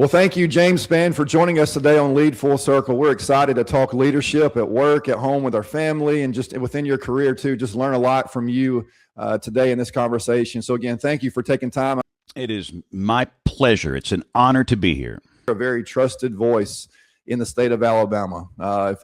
Well, thank you, James Spann, for joining us today on Lead Full Circle. We're excited to talk leadership at work, at home, with our family, and just within your career, too. Just learn a lot from you today in this conversation. So, again, thank you for taking time. It is my pleasure. It's an honor to be here. A very trusted voice in the state of Alabama.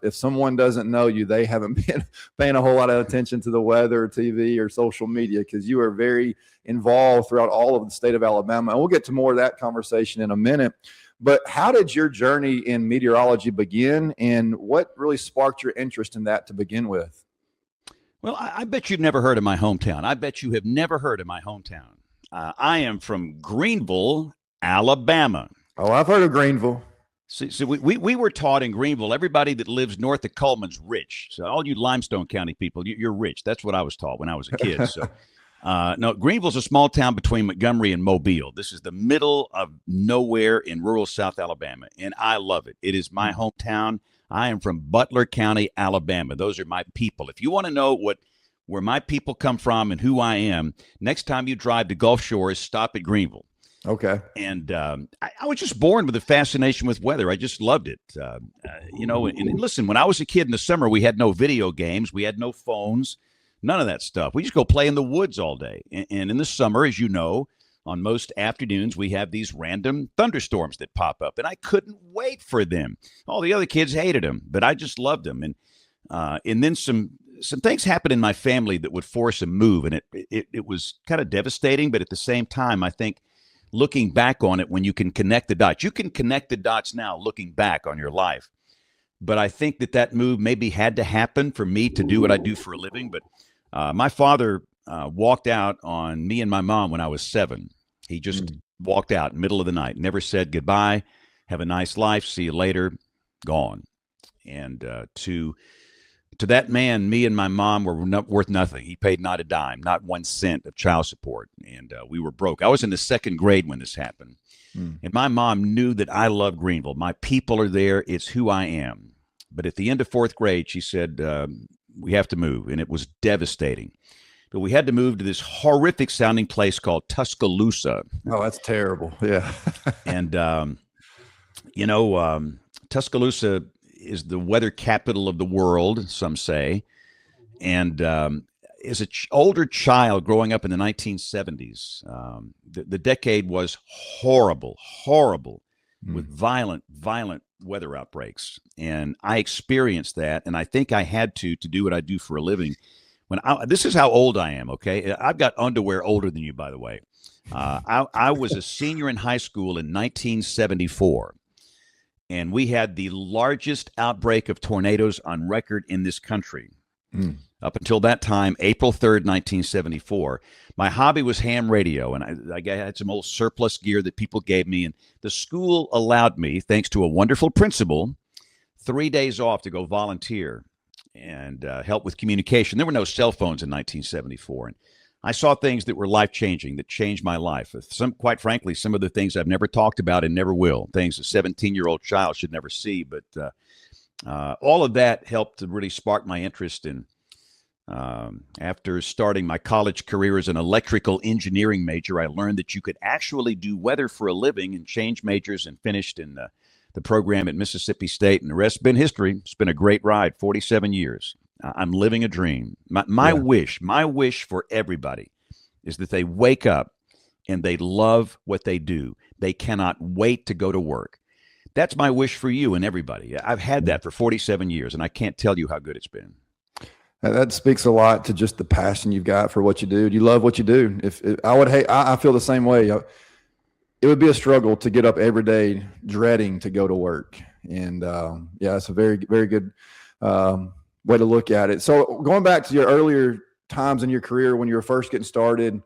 If someone doesn't know you, they haven't been paying a whole lot of attention to the weather, TV, or social media, because you are very involved throughout all of the state of Alabama. And we'll get to more of that conversation in a minute. But how did your journey in meteorology begin, and what really sparked your interest in that to begin with? Well, I bet you've never heard of my hometown. I bet you have never heard of my hometown. I am from Greenville, Alabama. Oh, I've heard of Greenville. So we were taught in Greenville, everybody that lives north of Coleman's rich. So all you Limestone County people, you're rich. That's what I was taught when I was a kid. So no, Greenville's a small town between Montgomery and Mobile. This is the middle of nowhere in rural South Alabama, and I love it. It is my hometown. I am from Butler County, Alabama. Those are my people. If you want to know where my people come from and who I am, next time you drive to Gulf Shores, stop at Greenville. Okay. And I was just born with a fascination with weather. I just loved it. And listen, when I was a kid in the summer, we had no video games. We had no phones, none of that stuff. We just go play in the woods all day. And in the summer, as you know, on most afternoons, we have these random thunderstorms that pop up, and I couldn't wait for them. All the other kids hated them, but I just loved them. And then some things happened in my family that would force a move, and it was kind of devastating. But at the same time, I think looking back on it, when you can connect the dots, you can connect the dots now looking back on your life. But I think that move maybe had to happen for me to do what I do for a living. But my father walked out on me and my mom when I was 7. He just walked out in the middle of the night, never said goodbye, have a nice life, see you later, gone. And to that man, me and my mom were worth nothing. He paid not a dime, not 1 cent of child support, and we were broke. I was in the 2nd grade when this happened, and my mom knew that I love Greenville. My people are there. It's who I am. But at the end of 4th grade, she said, we have to move, and it was devastating. But we had to move to this horrific sounding place called Tuscaloosa. Oh, that's terrible. Yeah. And, Tuscaloosa is the weather capital of the world, some say. And as an older child growing up in the 1970s, the decade was horrible, with violent weather outbreaks. And I experienced that, and I think I had to do what I do for a living. This is how old I am, okay? I've got underwear older than you, by the way. I was a senior in high school in 1974, and we had the largest outbreak of tornadoes on record in this country. Up until that time, April 3rd, 1974. My hobby was ham radio, and I had some old surplus gear that people gave me, and the school allowed me, thanks to a wonderful principal, 3 days off to go volunteer and help with communication. There were no cell phones in 1974, and I saw things that were life-changing, that changed my life. Quite frankly, some of the things I've never talked about and never will, things a 17-year-old child should never see. But all of that helped to really spark my interest in. After starting my college career as an electrical engineering major, I learned that you could actually do weather for a living, and changed majors and finished in the program at Mississippi State, and the rest has been history. It's been a great ride, 47 years. I'm living a dream. My wish for everybody is that they wake up and they love what they do. They cannot wait to go to work. That's my wish for you and everybody. I've had that for 47 years, and I can't tell you how good it's been. That speaks a lot to just the passion you've got for what you do. You love what you do. I feel the same way. It would be a struggle to get up every day dreading to go to work. And it's a very, very good way to look at it. So going back to your earlier times in your career when you were first getting started,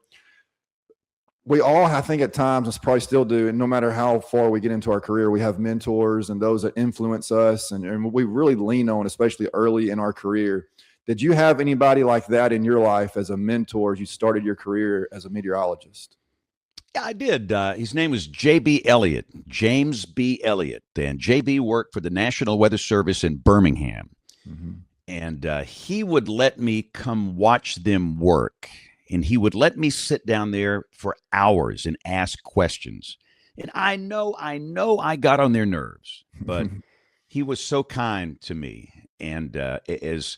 we all, I think at times, and probably still do, and no matter how far we get into our career, we have mentors and those that influence us, and we really lean on, especially early in our career. Did you have anybody like that in your life as a mentor as you started your career as a meteorologist? Yeah, I did. His name was J.B. Elliott, James B. Elliott. And J.B. worked for the National Weather Service in Birmingham. Mm-hmm. And he would let me come watch them work. And he would let me sit down there for hours and ask questions. And I got on their nerves, but he was so kind to me. And as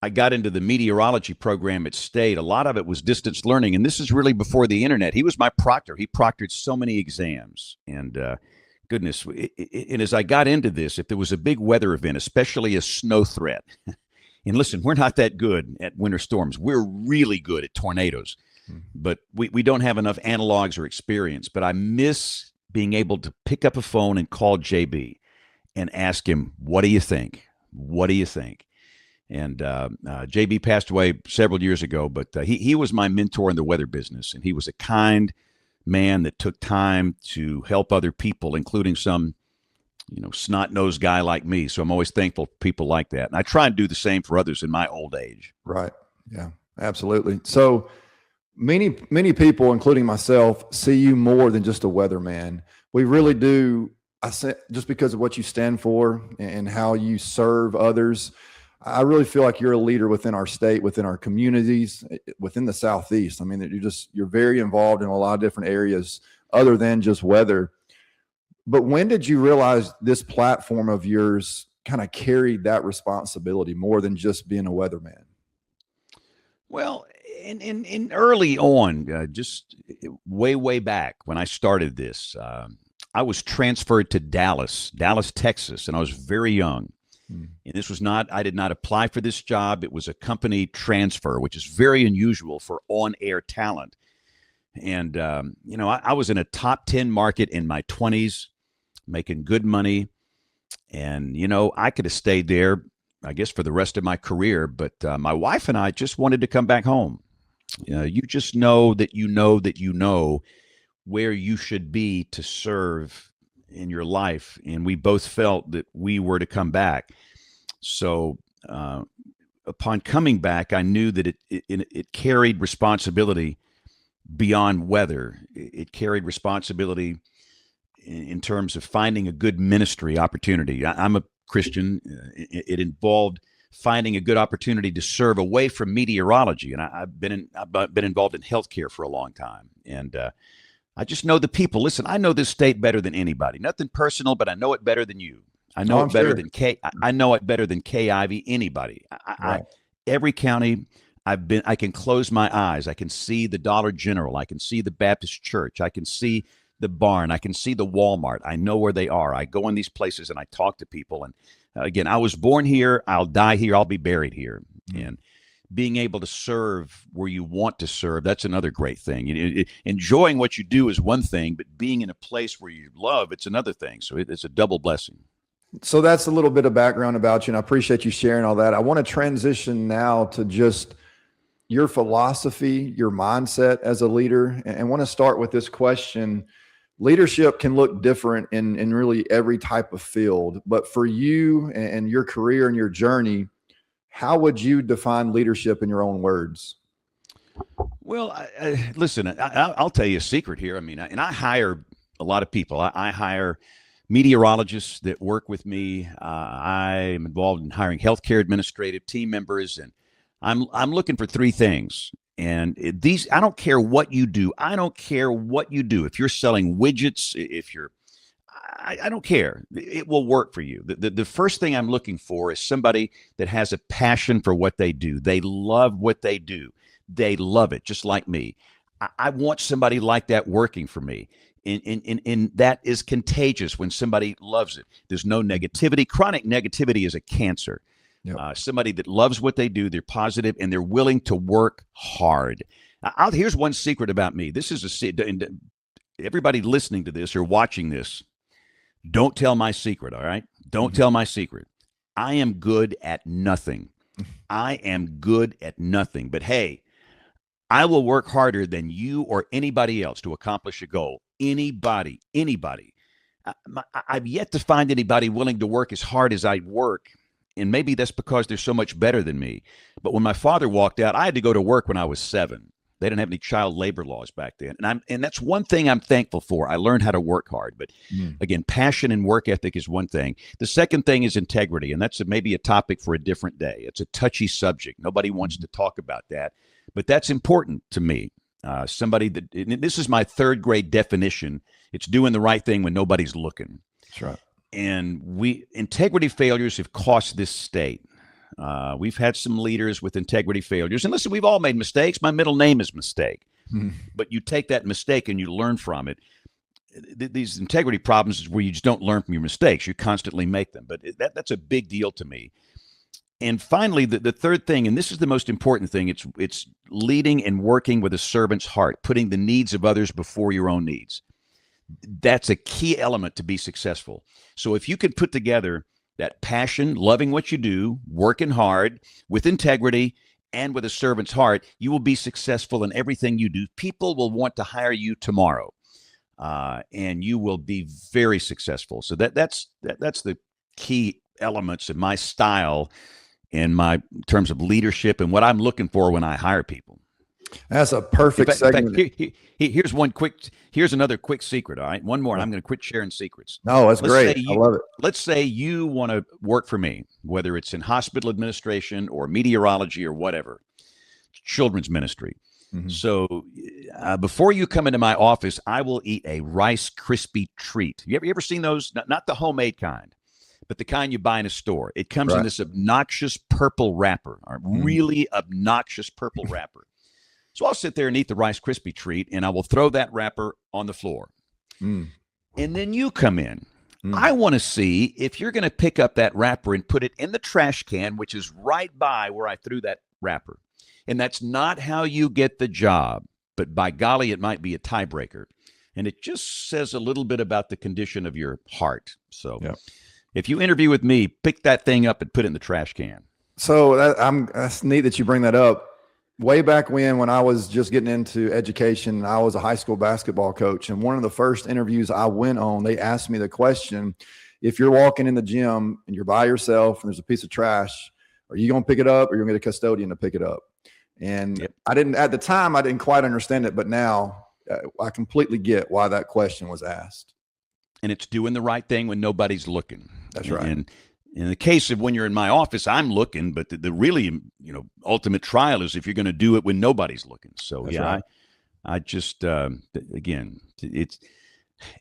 I got into the meteorology program at State, a lot of it was distance learning. And this is really before the internet. He was my proctor. He proctored so many exams. And goodness, and as I got into this, if there was a big weather event, especially a snow threat, and listen, we're not that good at winter storms. We're really good at tornadoes, but we don't have enough analogs or experience. But I miss being able to pick up a phone and call JB and ask him, what do you think? What do you think? And JB passed away several years ago, but he was my mentor in the weather business, and he was a kind man that took time to help other people, including some snot-nosed guy like me. So I'm always thankful for people like that. And I try and do the same for others in my old age. Right. Yeah, absolutely. So many people, including myself, see you more than just a weatherman. We really do. I say, just because of what you stand for and how you serve others, I really feel like you're a leader within our state, within our communities, within the Southeast. I mean, you're very involved in a lot of different areas other than just weather. But when did you realize this platform of yours kind of carried that responsibility more than just being a weatherman? Well, in early on, just way back when I started this, I was transferred to Dallas, Texas, and I was very young. And this was I did not apply for this job. It was a company transfer, which is very unusual for on-air talent. And, I was in a top 10 market in my 20s, making good money. And, I could have stayed there, I guess, for the rest of my career. But my wife and I just wanted to come back home. You just know that you know where you should be to serve in your life. And we both felt that we were to come back. So upon coming back, I knew that it carried responsibility beyond weather. It carried responsibility in terms of finding a good ministry opportunity. I'm a Christian. It involved finding a good opportunity to serve away from meteorology. And I've been involved in healthcare for a long time. And I just know the people. Listen, I know this state better than anybody. Nothing personal, but I know it better than you. I know it better than I know it better than Kay Ivey, anybody. Right. Every county I can close my eyes. I can see the Dollar General. I can see the Baptist Church. I can see the barn. I can see the Walmart. I know where they are. I go in these places and I talk to people. And again, I was born here. I'll die here. I'll be buried here. Mm-hmm. And being able to serve where you want to serve, that's another great thing. Enjoying what you do is one thing, but being in a place where you love, it's another thing. So it's a double blessing. So that's a little bit of background about you, and I appreciate you sharing all that. I want to transition now to just your philosophy, your mindset as a leader, and want to start with this question. Leadership can look different in really every type of field, but for you and your career and your journey, how would you define leadership in your own words? Well, listen, I'll tell you a secret here. I mean, I hire a lot of people. I hire meteorologists that work with me. I am involved in hiring healthcare administrative team members, and I'm looking for three things. And I don't care what you do. I don't care what you do. If you're selling widgets, I don't care. It will work for you. The first thing I'm looking for is somebody that has a passion for what they do. They love what they do. They love it, just like me. I want somebody like that working for me. And that is contagious when somebody loves it. There's no negativity. Chronic negativity is a cancer. Yep. Somebody that loves what they do, they're positive, and they're willing to work hard. Here's one secret about me. This is everybody listening to this or watching this, don't tell my secret, all right? Don't tell my secret. I am good at nothing. I am good at nothing. But hey, I will work harder than you or anybody else to accomplish a goal. Anybody. I've yet to find anybody willing to work as hard as I work. And maybe that's because they're so much better than me. But when my father walked out, I had to go to work when I was 7. They didn't have any child labor laws back then. And that's one thing I'm thankful for. I learned how to work hard. But again, passion and work ethic is one thing. The second thing is integrity. And that's maybe a topic for a different day. It's a touchy subject. Nobody wants to talk about that. But that's important to me. Somebody that, and this is my third grade definition. It's doing the right thing when nobody's looking. That's right. And integrity failures have cost this state. We've had some leaders with integrity failures. And listen, we've all made mistakes. My middle name is Mistake. But you take that mistake and you learn from it. These integrity problems is where you just don't learn from your mistakes. You constantly make them. But that's a big deal to me. And finally, the third thing, and this is the most important thing, it's leading and working with a servant's heart, putting the needs of others before your own needs. That's a key element to be successful. So if you could put together that passion, loving what you do, working hard, with integrity, and with a servant's heart, you will be successful in everything you do. People will want to hire you tomorrow, and you will be very successful. So that's the key elements of my style in my terms of leadership and what I'm looking for when I hire people. That's a perfect segment. In fact, here's another quick secret. All right, one more. And I'm going to quit sharing secrets. No, that's great. I love it. Let's say you want to work for me, whether it's in hospital administration or meteorology or whatever, children's ministry. So before you come into my office, I will eat a Rice Krispie treat. You ever seen those? Not the homemade kind, but the kind you buy in a store. It comes in this obnoxious purple wrapper, a really obnoxious purple wrapper. So I'll sit there and eat the Rice Krispie treat, and I will throw that wrapper on the floor. And then you come in. I want to see if you're going to pick up that wrapper and put it in the trash can, which is right by where I threw that wrapper. And that's not how you get the job. But by golly, it might be a tiebreaker. And it just says a little bit about the condition of your heart. So if you interview with me, pick that thing up and put it in the trash can. So that's neat that you bring that up. Way back when I was just getting into education, I was a high school basketball coach. And one of the first interviews I went on, they asked me the question, if you're walking in the gym and you're by yourself and there's a piece of trash, are you going to pick it up or you're going to get a custodian to pick it up? And at the time, I didn't quite understand it. But now I completely get why that question was asked. And it's doing the right thing when nobody's looking. That's right. And in the case of when you're in my office, I'm looking, but the really, ultimate trial is if you're going to do it when nobody's looking. So That's right. I just, again, it's,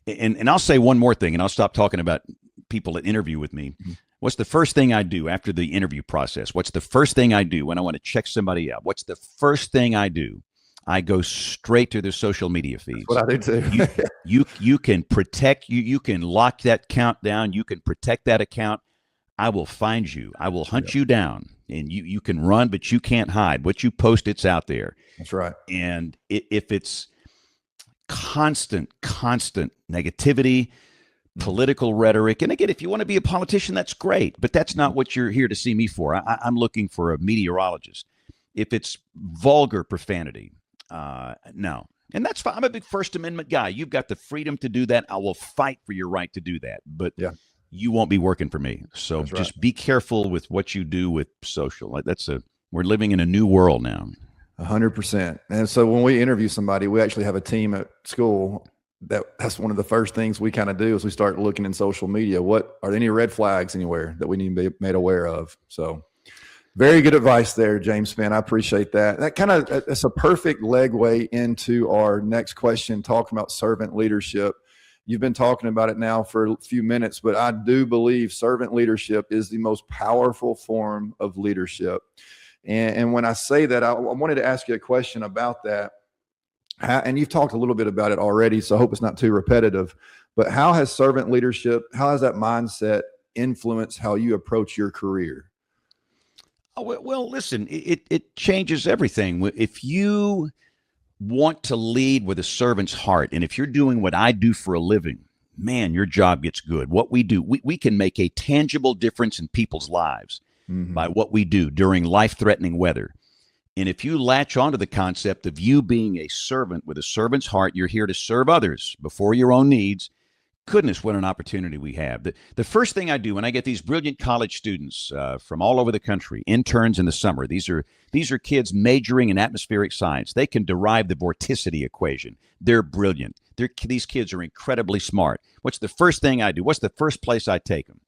and I'll say one more thing, and I'll stop talking about people that interview with me. What's the first thing I do after the interview process? What's the first thing I do when I want to check somebody out? What's the first thing I do? I go straight to their social media feeds. That's what I do too. You can protect, you can lock that account down. You can protect that account. I will find you. I will hunt you down, and you can run, but you can't hide. What you post, it's out there. That's right. And if it's constant negativity, political rhetoric, and again, if you want to be a politician, that's great, but that's not what you're here to see me for. I'm looking for a meteorologist. If it's vulgar profanity, no. And that's fine. I'm a big First Amendment guy. You've got the freedom to do that. I will fight for your right to do that. But you won't be working for me. So just be careful with what you do with social. We're living in a new world now. 100%. And so when we interview somebody, we actually have a team at school that's one of the first things we kind of do is we start looking in social media. What are there any red flags anywhere that we need to be made aware of? So very good advice there, James Spann. I appreciate that. That's a perfect segue into our next question, talking about servant leadership. You've been talking about it now for a few minutes, but I do believe servant leadership is the most powerful form of leadership. And when I say that, I wanted to ask you a question about that. And you've talked a little bit about it already, so I hope it's not too repetitive. But how has servant leadership, how has that mindset influenced how you approach your career? Well, listen, it changes everything. If you want to lead with a servant's heart, and if you're doing what I do for a living, man, your job gets good. What we do, we can make a tangible difference in people's lives by what we do during life-threatening weather. And if you latch onto the concept of you being a servant with a servant's heart, you're here to serve others before your own needs. Goodness, what an opportunity we have. The first thing I do when I get these brilliant college students from all over the country, interns in the summer, these are kids majoring in atmospheric science. They can derive the vorticity equation. They're brilliant. These kids are incredibly smart. What's the first thing I do? What's the first place I take them?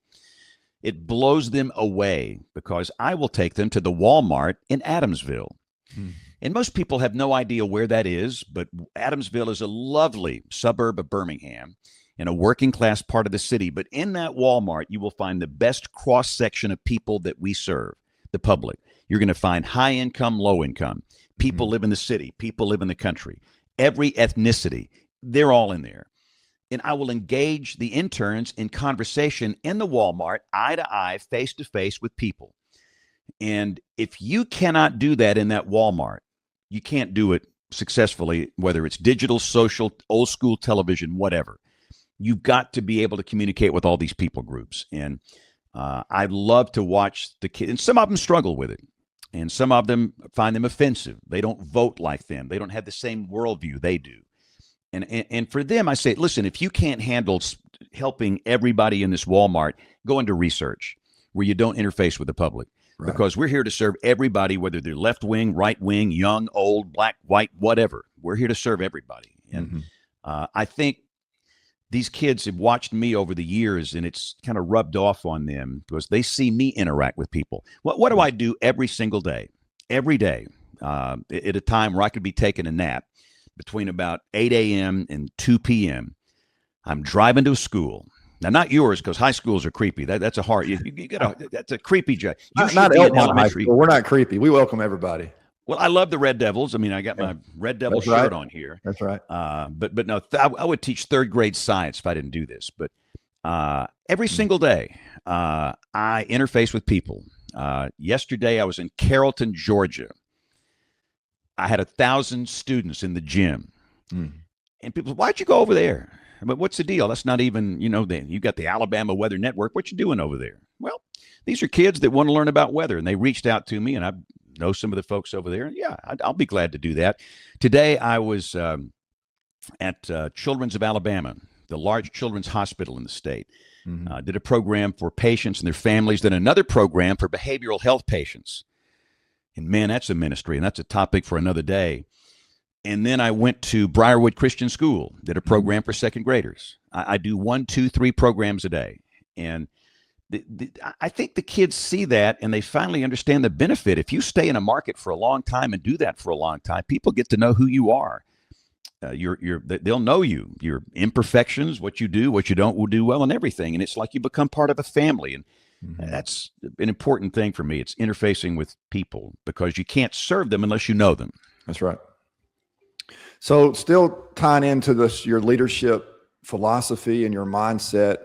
It blows them away because I will take them to the Walmart in Adamsville. And most people have no idea where that is, but Adamsville is a lovely suburb of Birmingham in a working class part of the city. But in that Walmart, you will find the best cross section of people that we serve, the public. You're going to find high income, low income. People live in the city, people live in the country. Every ethnicity, they're all in there. And I will engage the interns in conversation in the Walmart, eye to eye, face to face with people. And if you cannot do that in that Walmart, you can't do it successfully, whether it's digital, social, old school television, whatever. You've got to be able to communicate with all these people groups. And I love to watch the kids, and some of them struggle with it. And some of them find them offensive. They don't vote like them. They don't have the same worldview they do. And for them, I say, listen, if you can't handle helping everybody in this Walmart, go into research where you don't interface with the public. Right. Because we're here to serve everybody, whether they're left wing, right wing, young, old, black, white, whatever. We're here to serve everybody. And I think these kids have watched me over the years, and it's kind of rubbed off on them because they see me interact with people. What do I do every single day? Every day, at a time where I could be taking a nap between about 8 a.m. and 2 p.m., I'm driving to a school. Now, not yours, because high schools are creepy. That's a hard. You that's a creepy job. Not Elmont High School. We're not creepy. We welcome everybody. Well, I love the Red Devils. I mean, I got my Red Devil shirt on here. That's right. But no, I would teach third grade science if I didn't do this. But every single day, I interface with people. Yesterday, I was in Carrollton, Georgia. I had 1,000 students in the gym, and people, why'd you go over there? But what's the deal? That's not even, you got the Alabama Weather Network. What you doing over there? Well, these are kids that want to learn about weather, and they reached out to me, and I know some of the folks over there. Yeah, I'll be glad to do that. Today, I was at Children's of Alabama, the large children's hospital in the state. Did a program for patients and their families, then another program for behavioral health patients. And man, that's a ministry, and that's a topic for another day. And then I went to Briarwood Christian School, did a program for second graders. I do 1, 2, 3 programs a day. And I think the kids see that, and they finally understand the benefit. If you stay in a market for a long time and do that for a long time, people get to know who you are. They'll know you, your imperfections, what you do, what you don't will do well, and everything. And it's like you become part of a family. And that's an important thing for me. It's interfacing with people, because you can't serve them unless you know them. That's right. So still tying into your leadership philosophy and your mindset,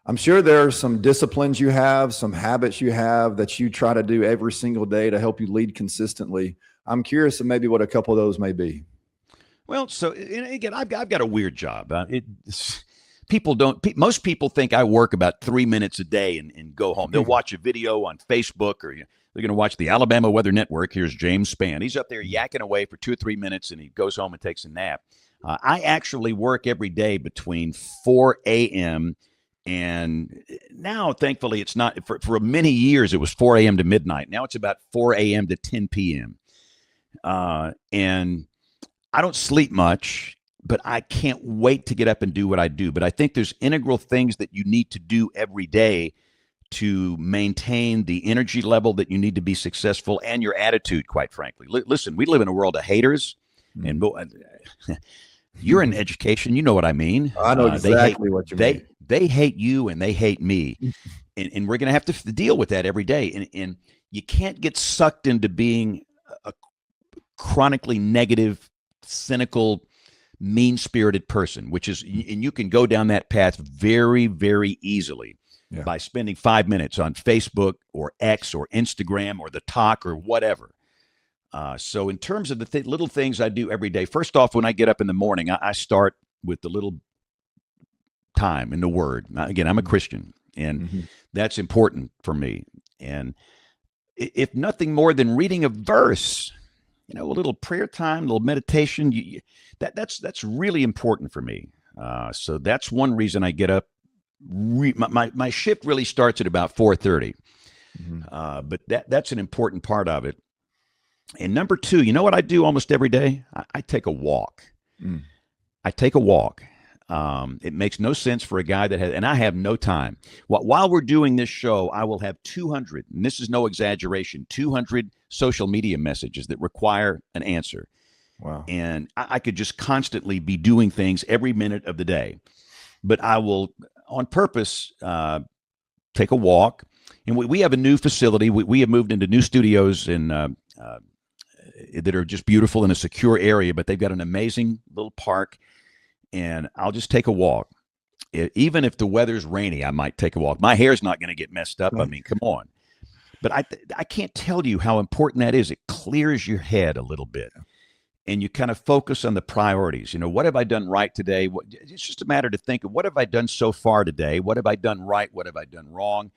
I'm sure there are some disciplines you have, some habits you have that you try to do every single day to help you lead consistently. I'm curious of maybe what a couple of those may be. Well, so again, I've got a weird job. Most people think I work about 3 minutes a day and go home. They'll watch a video on Facebook, or they're going to watch the Alabama Weather Network. Here's James Spann. He's up there yakking away for 2 or 3 minutes, and he goes home and takes a nap. I actually work every day between 4 a.m. and now, thankfully, it's not. For many years, it was 4 a.m. to midnight. Now it's about 4 a.m. to 10 p.m. And I don't sleep much, but I can't wait to get up and do what I do. But I think there's integral things that you need to do every day to maintain the energy level that you need to be successful, and your attitude, quite frankly. Listen, we live in a world of haters, and you're in education. You know what I mean. I know exactly what you mean. They hate you, and they hate me. and we're going to have to deal with that every day. And you can't get sucked into being a chronically negative, cynical, mean-spirited person, and you can go down that path very, very easily by spending 5 minutes on Facebook or X or Instagram or the talk or whatever. So in terms of the little things I do every day, first off, when I get up in the morning, I start with the little time in the Word. Now, again, I'm a Christian, and that's important for me. And if nothing more than reading a verse, a little prayer time, a little meditation, that's really important for me. So that's one reason I get up. My shift really starts at about 4:30, but that's an important part of it. And number two, you know what I do almost every day? I take a walk. I take a walk. It makes no sense for a guy that has, and I have no time. While we're doing this show, I will have 200, and this is no exaggeration, 200 social media messages that require an answer. Wow. And I could just constantly be doing things every minute of the day. But I will, on purpose, take a walk. And we have a new facility. We have moved into new studios that are just beautiful in a secure area, but they've got an amazing little park. And I'll just take a walk. Even if the weather's rainy, I might take a walk. My hair's not going to get messed up. I mean, come on. But I can't tell you how important that is. It clears your head a little bit. And you kind of focus on the priorities. You know, what have I done right today? It's just a matter to think of, what have I done so far today? What have I done right? What have I done wrong?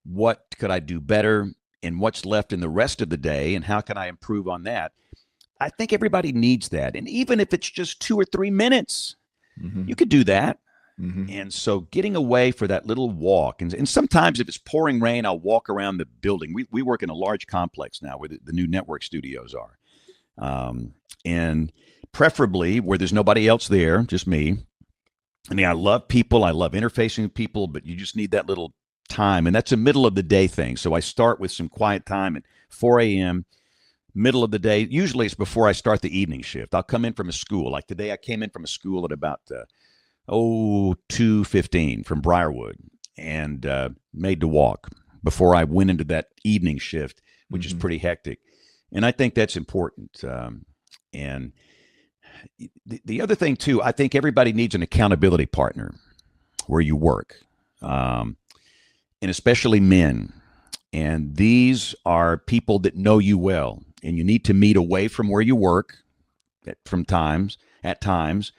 What could I do better? And what's left in the rest of the day? And how can I improve on that? I think everybody needs that. And even if it's just 2 or 3 minutes, you could do that. And so getting away for that little walk, and sometimes if it's pouring rain, I'll walk around the building. We work in a large complex now where the new network studios are. And preferably where there's nobody else there, just me. I mean, I love people. I love interfacing with people, but you just need that little time. And that's a middle of the day thing. So I start with some quiet time at 4 a.m., middle of the day. Usually it's before I start the evening shift. I'll come in from a school. Like today, I came in from a school at about 2:15 from Briarwood, and made to walk before I went into that evening shift, which is pretty hectic. And I think that's important. And the other thing too, I think everybody needs an accountability partner where you work, and especially men. And these are people that know you well, and you need to meet away from where you work at times,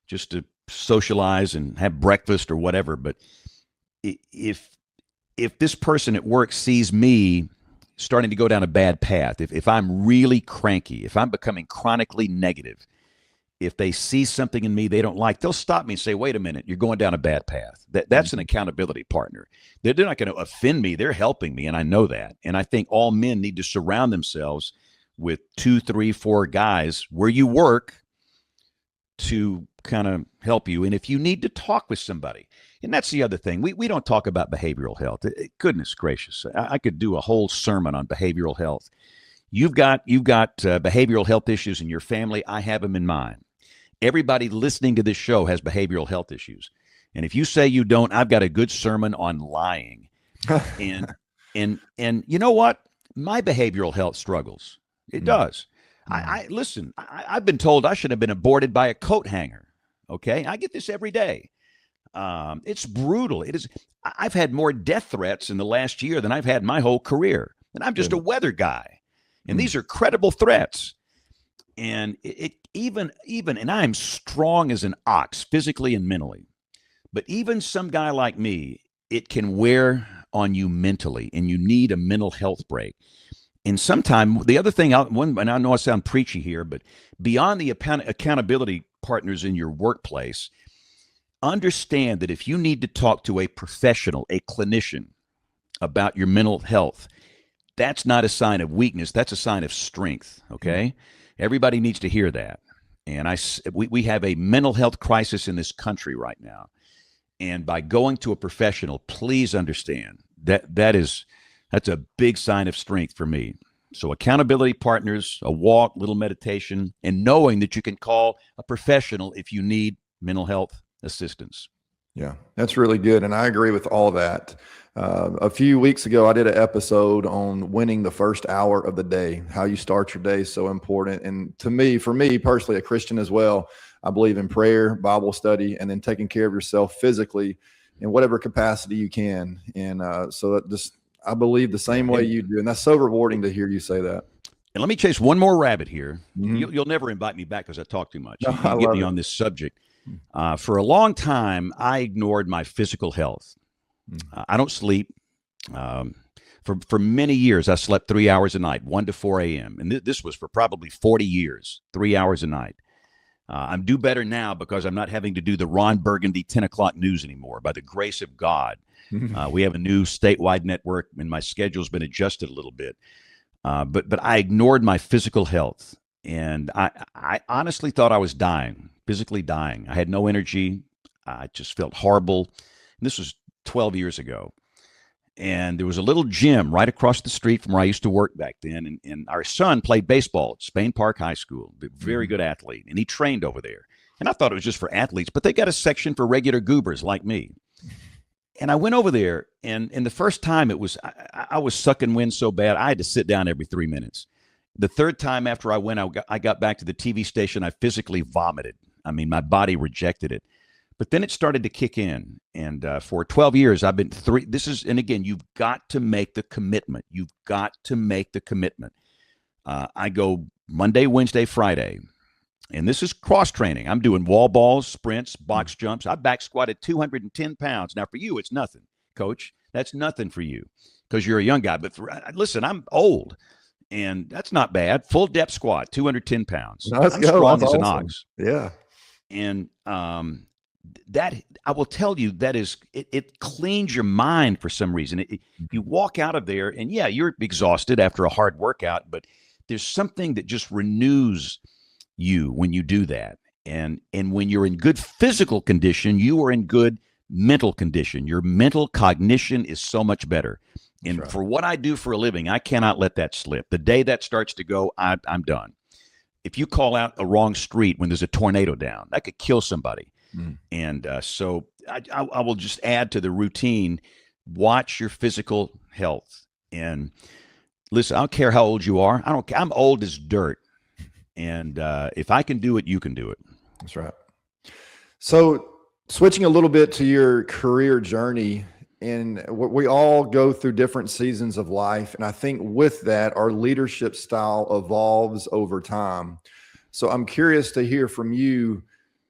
just to socialize and have breakfast or whatever. But if this person at work sees me starting to go down a bad path, if I'm really cranky, if I'm becoming chronically negative, if they see something in me they don't like, they'll stop me and say, wait a minute, you're going down a bad path. That's an accountability partner. They're not going to offend me. They're helping me, and I know that. And I think all men need to surround themselves with 2, 3, 4 guys where you work to kind of help you. And if you need to talk with somebody, and that's the other thing, we don't talk about behavioral health. Goodness gracious, I could do a whole sermon on behavioral health. You've got behavioral health issues in your family. I have them in mine. Everybody listening to this show has behavioral health issues. And if you say you don't, I've got a good sermon on lying. and you know what? My behavioral health struggles. It does. Listen, I've been told I should have been aborted by a coat hanger. Okay. I get this every day. It's brutal. It is. I've had more death threats in the last year than I've had my whole career. And I'm just a weather guy. And these are credible threats. And even, and I'm strong as an ox, physically and mentally. But even some guy like me, it can wear on you mentally, and you need a mental health break. And sometimes the other thing, and I know I sound preachy here, but beyond the accountability partners in your workplace, understand that if you need to talk to a professional, a clinician about your mental health, that's not a sign of weakness. That's a sign of strength. Okay. Everybody needs to hear that. And we have a mental health crisis in this country right now. And by going to a professional, please understand that's a big sign of strength for me. So accountability partners, a walk, little meditation, and knowing that you can call a professional if you need mental health assistance. Yeah, that's really good. And I agree with all that. A few weeks ago, I did an episode on winning the first hour of the day. How you start your day is so important. And for me personally, a Christian as well, I believe in prayer, Bible study, and then taking care of yourself physically in whatever capacity you can. And I believe the same way you do. And that's so rewarding to hear you say that. And let me chase one more rabbit here. You'll never invite me back because I talk too much. No, you get me on this subject. For a long time, I ignored my physical health. I don't sleep. For many years, I slept 3 hours a night, 1 to 4 a.m. And this was for probably 40 years, 3 hours a night. I'm do better now because I'm not having to do the Ron Burgundy 10 o'clock news anymore. By the grace of God, we have a new statewide network, and my schedule's been adjusted a little bit. But I ignored my physical health, and I honestly thought I was dying, physically dying. I had no energy. I just felt horrible. And this was 12 years ago. And there was a little gym right across the street from where I used to work back then. And our son played baseball at Spain Park High School, very good athlete. And he trained over there. And I thought it was just for athletes, but they got a section for regular goobers like me. And I went over there, and the first time I was sucking wind so bad, I had to sit down every 3 minutes. The third time after I went, I got back to the TV station, I physically vomited. I mean, my body rejected it. But then it started to kick in. And for 12 years, I've been and again, you've got to make the commitment. You've got to make the commitment. I go Monday, Wednesday, Friday. And this is cross training. I'm doing wall balls, sprints, box jumps. I back squatted 210 pounds. Now, for you, it's nothing, coach. That's nothing for you because you're a young guy. But listen, I'm old, and that's not bad. Full depth squat, 210 pounds. Let's I'm go. strong That's as an awesome. ox. Yeah. And that, I will tell you, that is, it cleans your mind for some reason. You walk out of there, and yeah, you're exhausted after a hard workout, but there's something that just renews you when you do that. And when you're in good physical condition, you are in good mental condition. Your mental cognition is so much better. And right. For what I do for a living, I cannot let that slip. The day that starts to go, I'm done. If you call out a wrong street when there's a tornado down, that could kill somebody. And so I will just add to the routine, watch your physical health. And listen, I don't care how old you are. I'm old as dirt. And if I can do it, you can do it. That's right. So switching a little bit to your career journey, and we all go through different seasons of life. And I think with that, our leadership style evolves over time. So I'm curious to hear from you,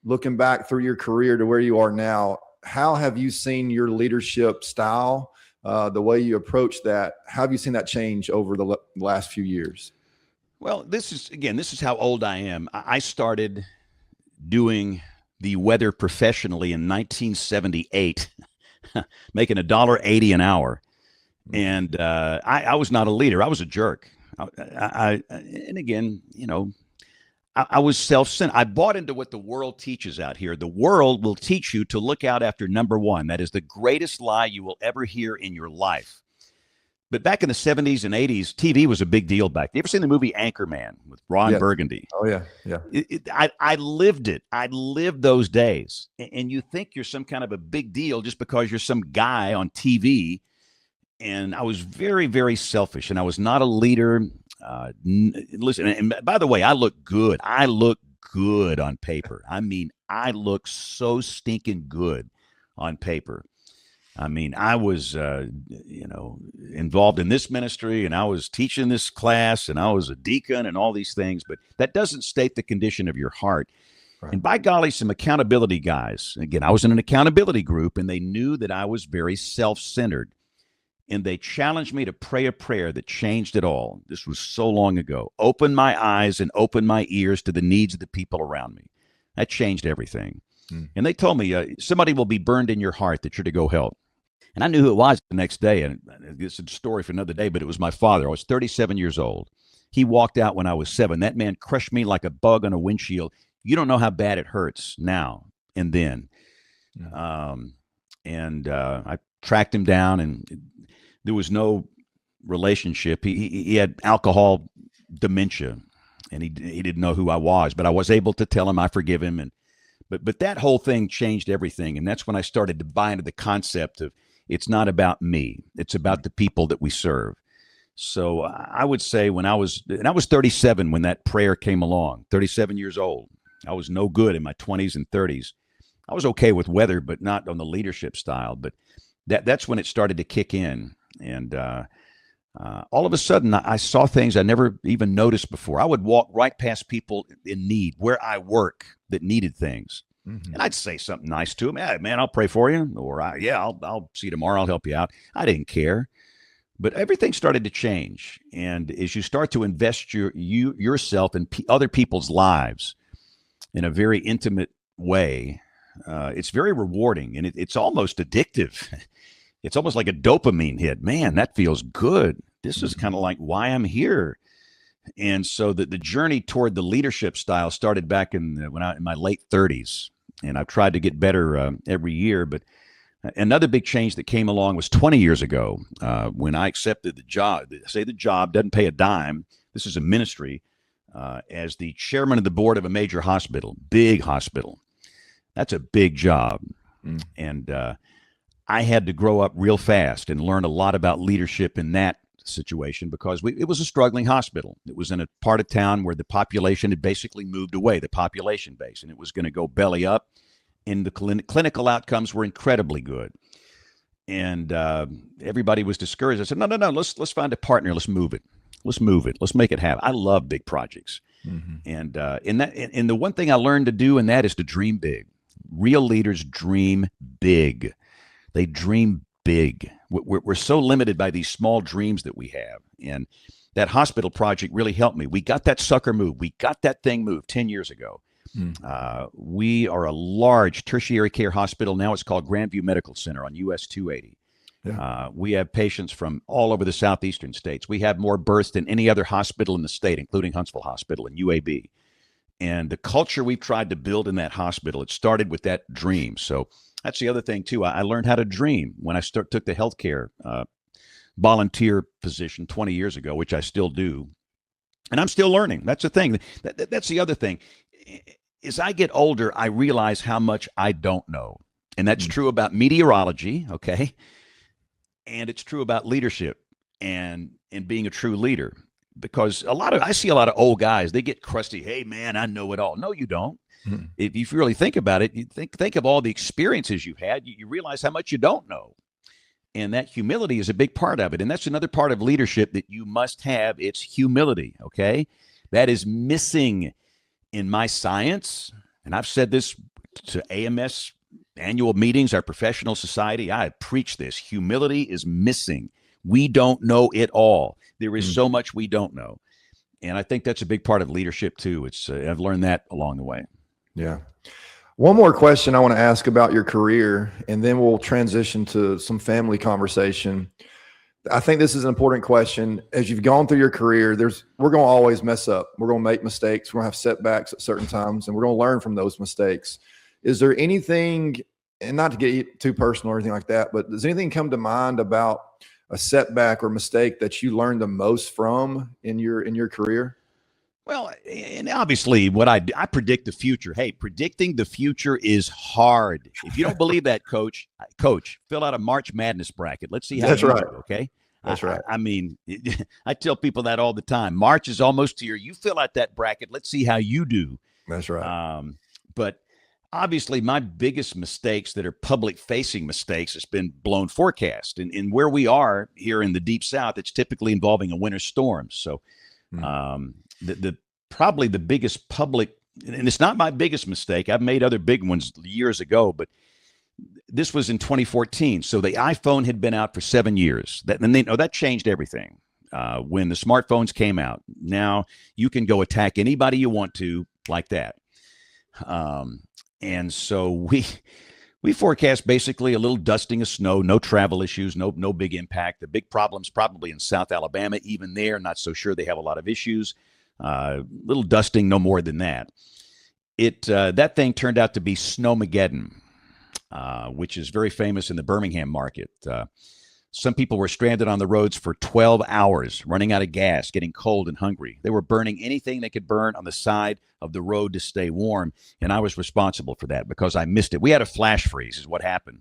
looking back through your career to where you are now, how have you seen your leadership style, the way you approach that? How have you seen that change over the last few years? Well, this is how old I am. I started doing the weather professionally in 1978, making $1.80 an hour. And I was not a leader. I was a jerk. And again, I was self-centered. I bought into what the world teaches out here. The world will teach you to look out after number one. That is the greatest lie you will ever hear in your life. But back in the 70s and 80s, TV was a big deal back. You ever seen the movie Anchorman with Ron Burgundy? Oh, yeah. Yeah. I lived it. I lived those days. And you think you're some kind of a big deal just because you're some guy on TV. And I was very, very selfish. And I was not a leader. Listen, and by the way, I look good. I look good on paper. I mean, I look so stinking good on paper. I mean, I was, involved in this ministry, and I was teaching this class, and I was a deacon and all these things, but that doesn't state the condition of your heart. Right. And by golly, some accountability guys, again, I was in an accountability group, and they knew that I was very self-centered, and they challenged me to pray a prayer that changed it all. This was so long ago. Open my eyes and open my ears to the needs of the people around me. That changed everything. And they told me, somebody will be burned in your heart that you're to go help. And I knew who it was the next day, and it's a story for another day, but it was my father. I was 37 years old. He walked out when I was 7. That man crushed me like a bug on a windshield. You don't know how bad it hurts now and then. I tracked him down, and there was no relationship. He had alcohol dementia, and he didn't know who I was, but I was able to tell him I forgive him. But that whole thing changed everything, and that's when I started to buy into the concept of, it's not about me. It's about the people that we serve. So I would say when I was 37 when that prayer came along, 37 years old. I was no good in my 20s and 30s. I was okay with weather, but not on the leadership style. But that's when it started to kick in. And all of a sudden, I saw things I never even noticed before. I would walk right past people in need where I work that needed things. And I'd say something nice to him. Hey, man, I'll pray for you. Or, I'll see you tomorrow. I'll help you out. I didn't care. But everything started to change. And as you start to invest yourself in other people's lives in a very intimate way, it's very rewarding. And it's almost addictive. It's almost like a dopamine hit. Man, that feels good. This is kind of like why I'm here. And so the journey toward the leadership style started back in my late 30s. and I've tried to get better every year. But another big change that came along was 20 years ago when I accepted the job. Say the job doesn't pay a dime. This is a ministry as the chairman of the board of a major hospital, big hospital. That's a big job. And I had to grow up real fast and learn a lot about leadership in that situation because it was a struggling hospital. It was in a part of town where the population had basically moved away, the population base, and it was going to go belly up. And the clinical outcomes were incredibly good. And everybody was discouraged. I said, no, let's find a partner. Let's move it. Let's move it. Let's make it happen. I love big projects. And the one thing I learned to do in that is to dream big. Real leaders dream big. They dream big. We're so limited by these small dreams that we have. And that hospital project really helped me. We got that sucker moved. We got that thing moved 10 years ago. We are a large tertiary care hospital. Now it's called Grandview Medical Center on US 280. Yeah. We have patients from all over the southeastern states. We have more births than any other hospital in the state, including Huntsville Hospital and UAB. And the culture we've tried to build in that hospital, it started with that dream. So that's the other thing, too. I learned how to dream when I took the healthcare volunteer position 20 years ago, which I still do. And I'm still learning. That's the thing. That's the other thing. As I get older, I realize how much I don't know. And that's true about meteorology, okay? And it's true about leadership and being a true leader. Because I see a lot of old guys, they get crusty. Hey, man, I know it all. No, you don't. If you really think about it, you think of all the experiences you've had, you realize how much you don't know. And that humility is a big part of it. And that's another part of leadership that you must have. It's humility, okay? That is missing in my science. And I've said this to AMS annual meetings, our professional society. I preach this. Humility is missing. We don't know it all. There is so much we don't know. And I think that's a big part of leadership too. I've learned that along the way. Yeah. One more question I want to ask about your career, and then we'll transition to some family conversation. I think this is an important question. As you've gone through your career, we're going to always mess up. We're going to make mistakes. We're going to have setbacks at certain times, and we're going to learn from those mistakes. Is there anything, and not to get too personal or anything like that, but does anything come to mind about a setback or mistake that you learned the most from in your career? Well, and obviously what I predict the future. Hey, predicting the future is hard. If you don't believe that, coach, fill out a March Madness bracket. Let's see how you do, okay? That's right. I mean, I tell people that all the time. March is almost here. You fill out that bracket. Let's see how you do. That's right. But obviously, my biggest mistakes that are public-facing mistakes has been blown forecast. And where we are here in the Deep South, it's typically involving a winter storm. So probably the biggest public, and it's not my biggest mistake. I've made other big ones years ago, but this was in 2014. So the iPhone had been out for 7 years. That changed everything. When the smartphones came out, now you can go attack anybody you want to like that. And so we forecast basically a little dusting of snow, no travel issues, no big impact. The big problem's probably in South Alabama. Even there, not so sure they have a lot of issues. Little dusting, no more than that. That thing turned out to be Snowmageddon, which is very famous in the Birmingham market. Some people were stranded on the roads for 12 hours, running out of gas, getting cold and hungry. They were burning anything they could burn on the side of the road to stay warm, and I was responsible for that because I missed it. We had a flash freeze is what happened,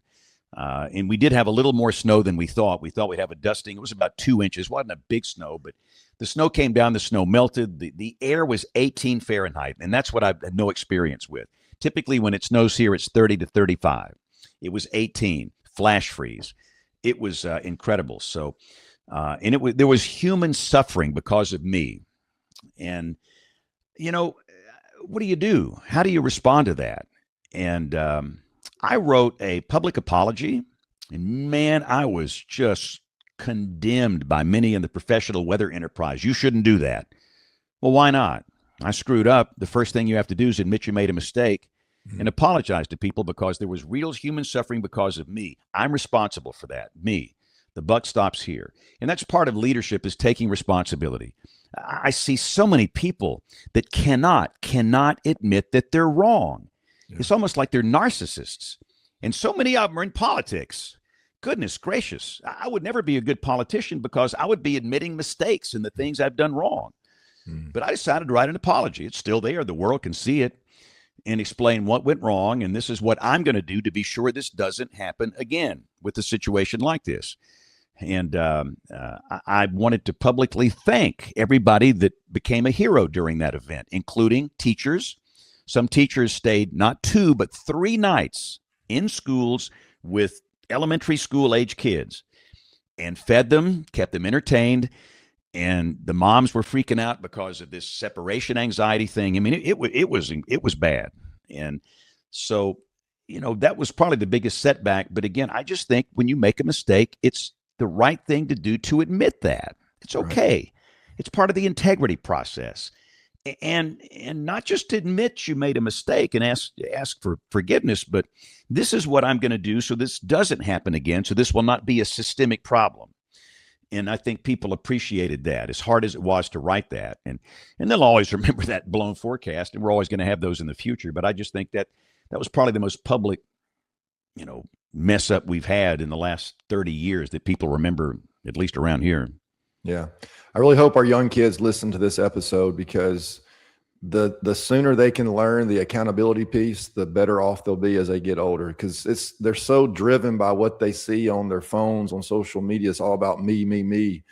and we did have a little more snow than we thought. We thought we'd have a dusting. It was about 2 inches. It wasn't a big snow, but the snow came down, the snow melted. The air was 18 Fahrenheit, and that's what I've had no experience with. Typically, when it snows here, it's 30 to 35. It was 18, flash freeze. It was incredible. So, and there was human suffering because of me. And, what do you do? How do you respond to that? And I wrote a public apology, and man, I was just condemned by many in the professional weather enterprise. You shouldn't do that. Well, why not? I screwed up. The first thing you have to do is admit you made a mistake and apologize to people because there was real human suffering because of me. I'm responsible for that. Me. The buck stops here. And that's part of leadership, is taking responsibility. I see so many people that cannot admit that they're wrong. Yeah. It's almost like they're narcissists. And so many of them are in politics. Goodness gracious. I would never be a good politician because I would be admitting mistakes and the things I've done wrong. But I decided to write an apology. It's still there. The world can see it and explain what went wrong. And this is what I'm going to do to be sure this doesn't happen again with a situation like this. And I wanted to publicly thank everybody that became a hero during that event, including teachers. Some teachers stayed not 2, but 3 nights in schools with elementary school age kids and fed them, kept them entertained. And the moms were freaking out because of this separation anxiety thing. I mean, it was bad. And so, that was probably the biggest setback. But again, I just think when you make a mistake, it's the right thing to do to admit that. It's okay. Right. It's part of the integrity process. And not just to admit you made a mistake and ask for forgiveness, but this is what I'm going to do so this doesn't happen again, so this will not be a systemic problem. And I think people appreciated that, as hard as it was to write that. And they'll always remember that blown forecast, and we're always going to have those in the future. But I just think that was probably the most public, mess up we've had in the last 30 years that people remember, at least around here. Yeah. I really hope our young kids listen to this episode, because the sooner they can learn the accountability piece, the better off they'll be as they get older, because they're so driven by what they see on their phones, on social media. It's all about me, me, me.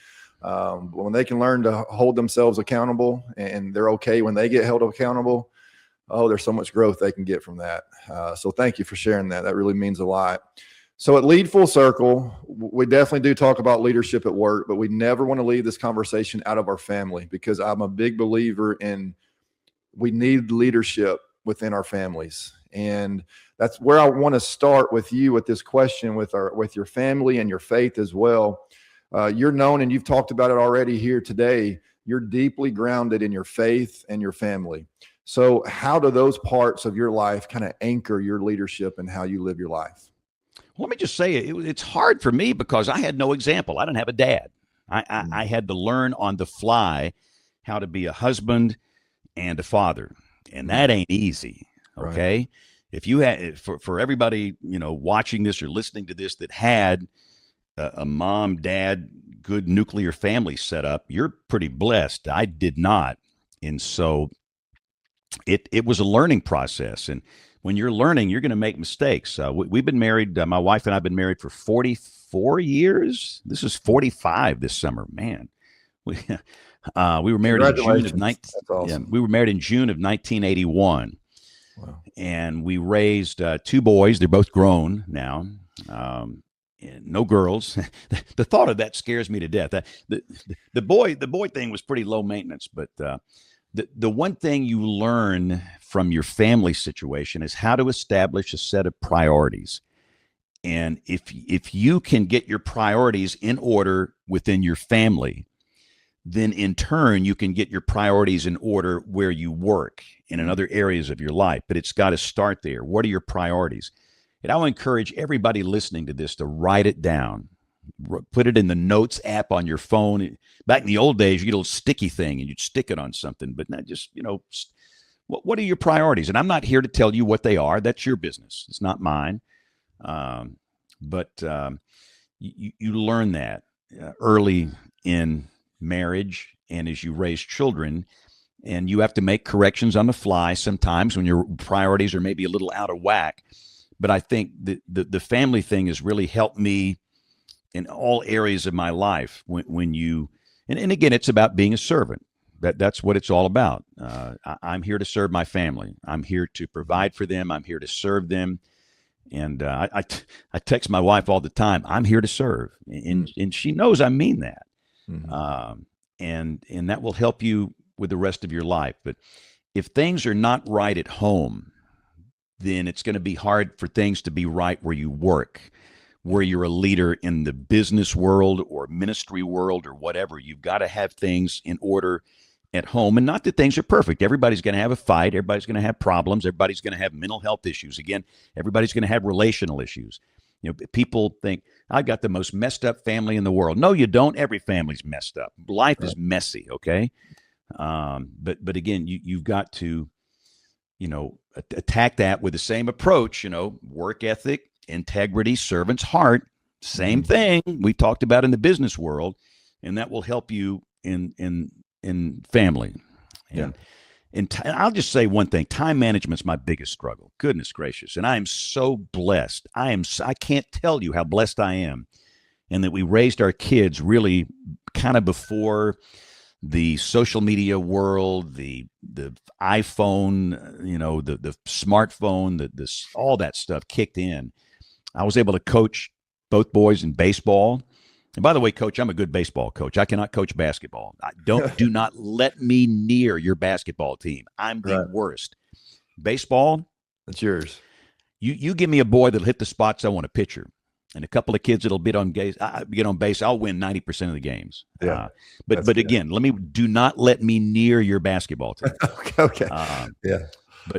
When they can learn to hold themselves accountable, and they're okay when they get held accountable, there's so much growth they can get from that. So thank you for sharing that. That really means a lot. So at Lead Full Circle, we definitely do talk about leadership at work, but we never want to leave this conversation out of our family, because I'm a big believer in we need leadership within our families. And that's where I want to start with you with this question, with your family and your faith as well. You're known, and you've talked about it already here today, you're deeply grounded in your faith and your family. So how do those parts of your life kind of anchor your leadership and how you live your life? Let me just say it's hard for me because I had no example. I didn't have a dad. I had to learn on the fly how to be a husband and a father, and that ain't easy. Okay. Right. If you had, for everybody, watching this or listening to this that had a mom, dad, good nuclear family set up, you're pretty blessed. I did not. And so it was a learning process. And when you're learning, you're going to make mistakes. We've been married. My wife and I have been married for 44 years. This is 45 this summer, man. We were married in June of we were married in June of 1981. Wow. And we raised 2 boys. They're both grown now. No girls. The thought of that scares me to death. The boy thing was pretty low maintenance, but the one thing you learn from your family situation is how to establish a set of priorities. And if you can get your priorities in order within your family, then in turn, you can get your priorities in order where you work and in other areas of your life. But it's got to start there. What are your priorities? And I'll encourage everybody listening to this to write it down. Put it in the notes app on your phone. Back in the old days, you get a little sticky thing and you'd stick it on something. But not just, what are your priorities? And I'm not here to tell you what they are. That's your business. It's not mine. But you learn that early in marriage and as you raise children, and you have to make corrections on the fly sometimes when your priorities are maybe a little out of whack. But I think the family thing has really helped me in all areas of my life. When you and again, it's about being a servant. That's what it's all about. I'm here to serve my family. I'm here to provide for them. I'm here to serve them. And I text my wife all the time, I'm here to serve. And she knows I mean that. Mm-hmm. And that will help you with the rest of your life. But if things are not right at home, then it's going to be hard for things to be right where you work, where you're a leader in the business world or ministry world or whatever. You've got to have things in order at home. And not that things are perfect. Everybody's going to have a fight. Everybody's going to have problems. Everybody's going to have mental health issues. Again, everybody's going to have relational issues. People think, I've got the most messed up family in the world. No, you don't. Every family's messed up. Life is messy, okay? But again, you've got to attack that with the same approach, work ethic, integrity, servant's heart, same thing we talked about in the business world, and that will help you in family. And I'll just say one thing: time management's my biggest struggle. Goodness gracious, and I am so blessed. I can't tell you how blessed I am, and that we raised our kids really kind of before the social media world, the iPhone, the smartphone, all that stuff kicked in. I was able to coach both boys in baseball. And by the way, coach, I'm a good baseball coach. I cannot coach basketball. Do not let me near your basketball team. I'm the worst. Baseball, that's yours. You give me a boy that'll hit the spots I want to pitcher, and a couple of kids that'll get on base. I'll win 90% of the games. Yeah. But again, do not let me near your basketball team. Okay. Yeah.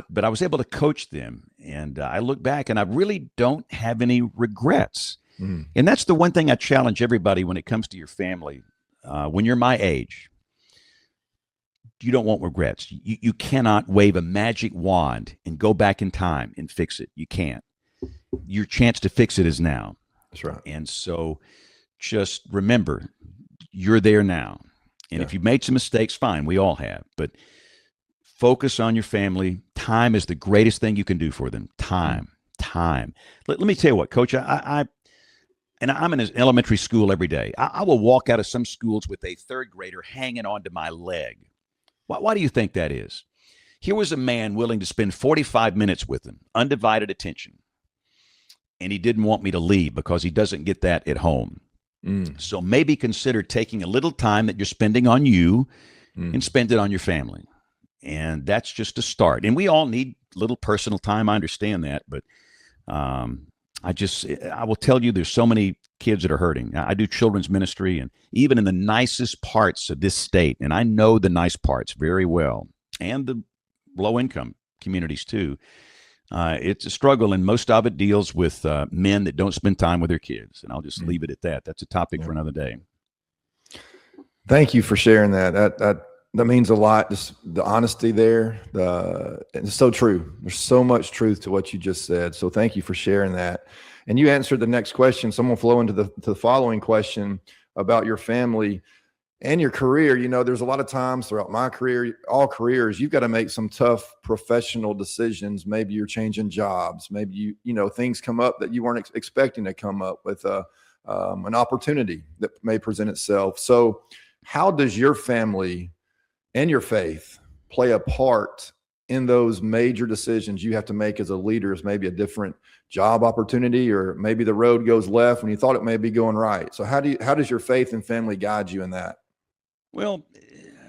But I was able to coach them, and I look back and I really don't have any regrets. And that's the one thing I challenge everybody when it comes to your family. When you're my age, you don't want regrets. You cannot wave a magic wand and go back in time and fix it. You can't. Your chance to fix it is now. That's right. And so just remember, you're there now. And if you've made some mistakes, fine. We all have. But focus on your family. Time is the greatest thing you can do for them. Time. Let me tell you what, Coach, I'm in an elementary school every day. I will walk out of some schools with a third grader hanging onto my leg. Why do you think that is? Here was a man willing to spend 45 minutes with him, undivided attention. And he didn't want me to leave because he doesn't get that at home. So maybe consider taking a little time that you're spending on you and spend it on your family. And that's just a start. And we all need little personal time. I understand that. But I will tell you, there's so many kids that are hurting. I do children's ministry, and even in the nicest parts of this state, and I know the nice parts very well, and the low-income communities too, it's a struggle, and most of it deals with men that don't spend time with their kids. And I'll just leave it at that. That's a topic for another day. Thank you for sharing that. That means a lot. Just the honesty there. It's so true. There's so much truth to what you just said. So thank you for sharing that. And you answered the next question. So I'm gonna flow into the following question about your family and your career. There's a lot of times throughout my career, all careers, you've got to make some tough professional decisions. Maybe you're changing jobs. Maybe things come up that you weren't expecting to come up with an opportunity that may present itself. So how does your family and your faith play a part in those major decisions you have to make as a leader? Is maybe a different job opportunity, or maybe the road goes left when you thought it may be going right. So how does your faith and family guide you in that? Well,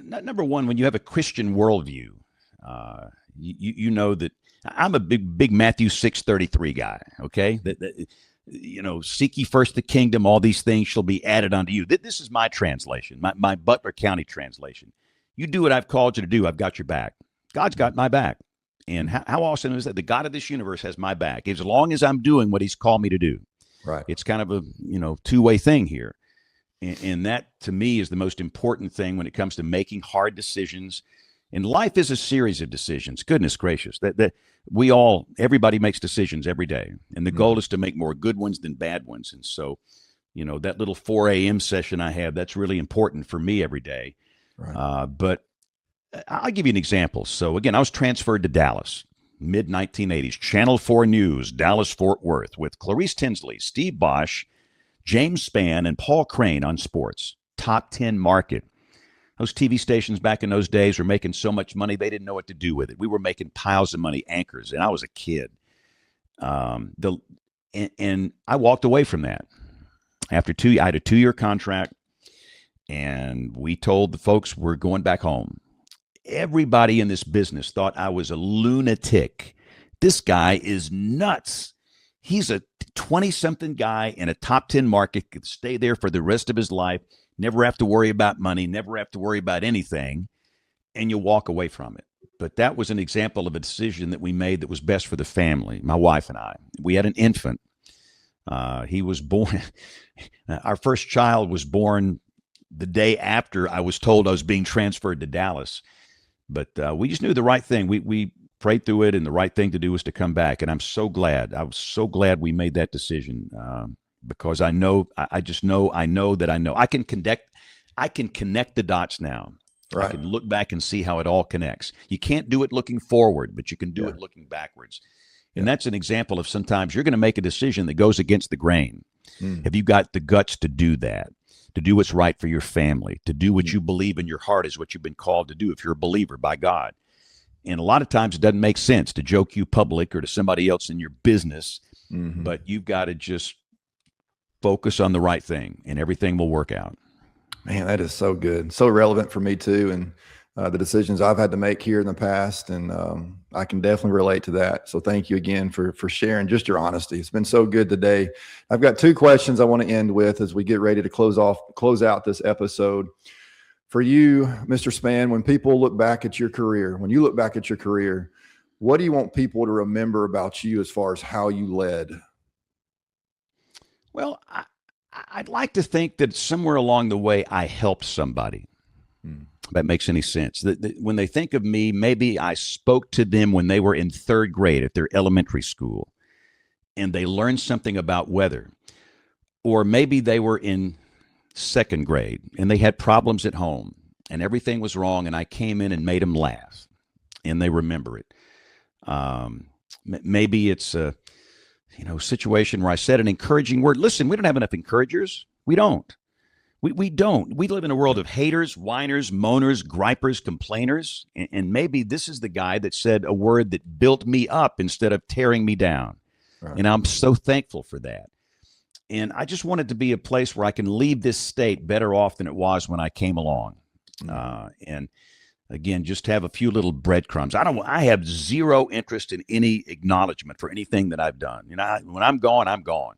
number one, when you have a Christian worldview, you know that I'm a big Matthew 6:33 guy. Okay, seek ye first the kingdom; all these things shall be added unto you. This is my translation, my Butler County translation. You do what I've called you to do, I've got your back. God's got my back. And how awesome is that? The God of this universe has my back as long as I'm doing what he's called me to do. Right. It's kind of a two-way thing here. And that, to me, is the most important thing when it comes to making hard decisions. And life is a series of decisions. Goodness gracious. That everybody makes decisions every day. And the goal is to make more good ones than bad ones. And so, that little 4 a.m. session I have, that's really important for me every day. Right. But I'll give you an example. So again, I was transferred to Dallas, mid-1980s, Channel 4 News, Dallas-Fort Worth, with Clarice Tinsley, Steve Bosch, James Spann, and Paul Crane on sports. Top 10 market. Those TV stations back in those days were making so much money, they didn't know what to do with it. We were making piles of money, anchors, and I was a kid. And I walked away from that. I had a 2-year contract. And we told the folks we're going back home. Everybody in this business thought I was a lunatic. This guy is nuts. He's a 20-something guy in a top 10 market, could stay there for the rest of his life, never have to worry about money, never have to worry about anything, and you walk away from it. But that was an example of a decision that we made that was best for the family, my wife and I. We had an infant. He was born. Our first child was born the day after I was told I was being transferred to Dallas. But we just knew the right thing. We prayed through it, and the right thing to do was to come back. And I'm so glad. I was so glad we made that decision, because I know, I just know, I know that I know. I can connect the dots now. I Right. can look back and see how it all connects. You can't do it looking forward, but you can do Yeah. it looking backwards. Yeah. And that's an example of sometimes you're going to make a decision that goes against the grain. Have you got the guts to do that? To do what's right for your family, to do what you believe in your heart is what you've been called to do if you're a believer by God. And a lot of times it doesn't make sense to joke you public or to somebody else in your business, but you've got to just focus on the right thing and everything will work out. Man, that is so good. So relevant for me too. And the decisions I've had to make here in the past. And I can definitely relate to that. So thank you again for sharing just your honesty. It's been so good today. I've got 2 questions I want to end with as we get ready to close out this episode. For you, Mr. Spann, when people look back at your career, what do you want people to remember about you as far as how you led? Well, I'd like to think that somewhere along the way I helped somebody. If that makes any sense. When they think of me, maybe I spoke to them when they were in 3rd grade at their elementary school and they learned something about weather. Or maybe they were in 2nd grade and they had problems at home and everything was wrong and I came in and made them laugh and they remember it. Maybe it's a situation where I said an encouraging word. Listen, we don't have enough encouragers. We don't. We don't. We live in a world of haters, whiners, moaners, gripers, complainers. And maybe this is the guy that said a word that built me up instead of tearing me down. Right. And I'm so thankful for that. And I just want it to be a place where I can leave this state better off than it was when I came along. And again, just have a few little breadcrumbs. I have zero interest in any acknowledgement for anything that I've done. When I'm gone, I'm gone.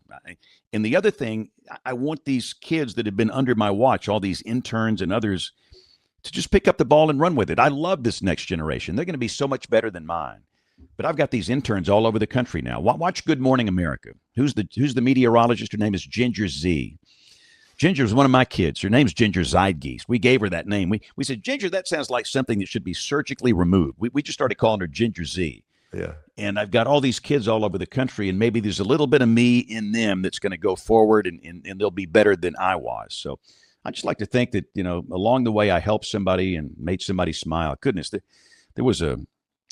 And the other thing, I want these kids that have been under my watch, all these interns and others, to just pick up the ball and run with it. I love this next generation. They're going to be so much better than mine. But I've got these interns all over the country now. Watch Good Morning America. Who's the meteorologist? Her name is Ginger Z. Ginger is one of my kids. Her name's Ginger Zeitgeist. We gave her that name. We said, Ginger, that sounds like something that should be surgically removed. We just started calling her Ginger Z. Yeah. And I've got all these kids all over the country, and maybe there's a little bit of me in them that's going to go forward and they'll be better than I was. So I just like to think that, along the way I helped somebody and made somebody smile. Goodness, there was a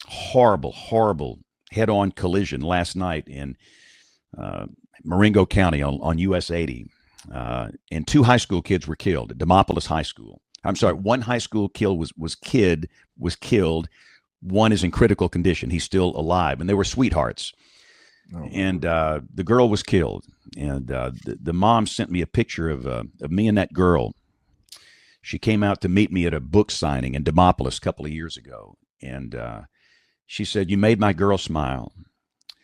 horrible, horrible head-on collision last night in Marengo County on US 80. And 2 high school kids were killed at Demopolis High School. I'm sorry, 1 high school kill was killed. 1 is in critical condition. He's still alive, and they were sweethearts. Oh. And the girl was killed. And the mom sent me a picture of me and that girl. She came out to meet me at a book signing in Demopolis a couple of years ago, and she said, "You made my girl smile,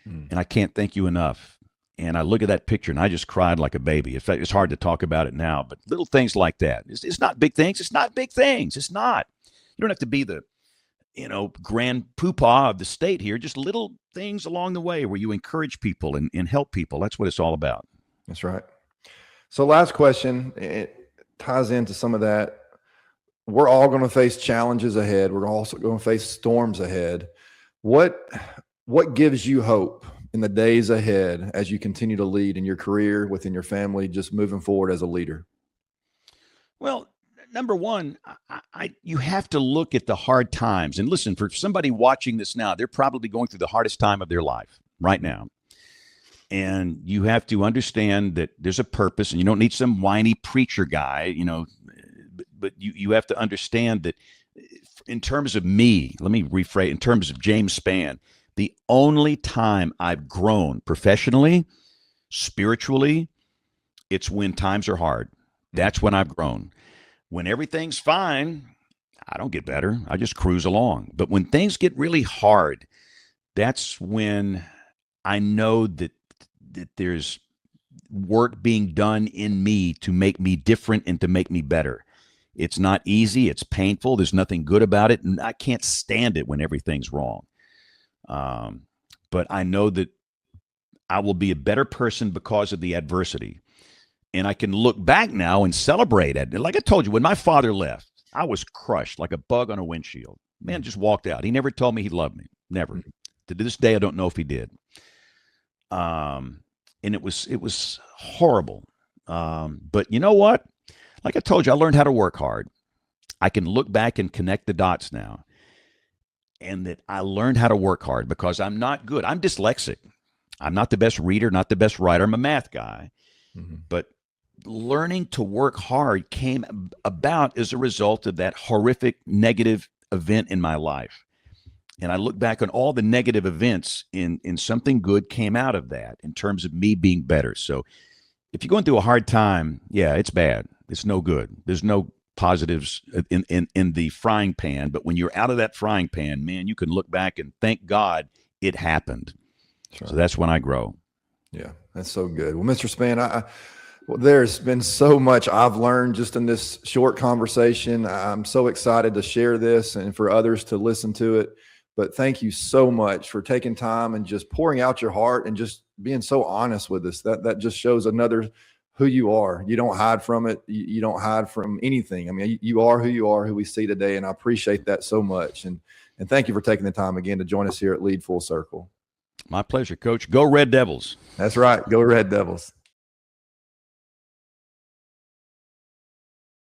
and I can't thank you enough." And I look at that picture and I just cried like a baby. In fact, it's hard to talk about it now, but little things like that. It's not big things. It's not big things. It's not. You don't have to be the, grand poopah of the state here. Just little things along the way where you encourage people and help people. That's what it's all about. That's right. So last question, it ties into some of that. We're all going to face challenges ahead. We're also going to face storms ahead. What gives you hope in the days ahead as you continue to lead in your career, within your family, just moving forward as a leader? Well, number one, you have to look at the hard times. And listen, for somebody watching this now, they're probably going through the hardest time of their life right now. And you have to understand that there's a purpose, and you don't need some whiny preacher guy, but you have to understand that in terms of me, let me rephrase, in terms of James Spann, the only time I've grown professionally, spiritually, it's when times are hard. That's when I've grown. When everything's fine, I don't get better. I just cruise along. But when things get really hard, that's when I know that there's work being done in me to make me different and to make me better. It's not easy. It's painful. There's nothing good about it. And I can't stand it when everything's wrong. But I know that I will be a better person because of the adversity. And I can look back now and celebrate it. Like I told you, when my father left, I was crushed like a bug on a windshield. Man just walked out. He never told me he loved me. Never. To this day, I don't know if he did. And it was horrible. But you know what? Like I told you, I learned how to work hard. I can look back and connect the dots now. And that I learned how to work hard because I'm not good. I'm dyslexic. I'm not the best reader, not the best writer. I'm a math guy. But learning to work hard came about as a result of that horrific negative event in my life. And I look back on all the negative events in something good came out of that in terms of me being better. So if you're going through a hard time, yeah, it's bad. It's no good. There's no positives in the frying pan. But when you're out of that frying pan, man, you can look back and thank God it happened. Sure. So that's when I grow. Yeah, that's so good. Well, Mr. Spann, well, there's been so much I've learned just in this short conversation. I'm so excited to share this and for others to listen to it. But thank you so much for taking time and just pouring out your heart and just being so honest with us. That just shows another who you are. You don't hide from it. You don't hide from anything. I mean, you are, who we see today. And I appreciate that so much. And thank you for taking the time again to join us here at Lead Full Circle. My pleasure, Coach. Go Red Devils. That's right. Go Red Devils.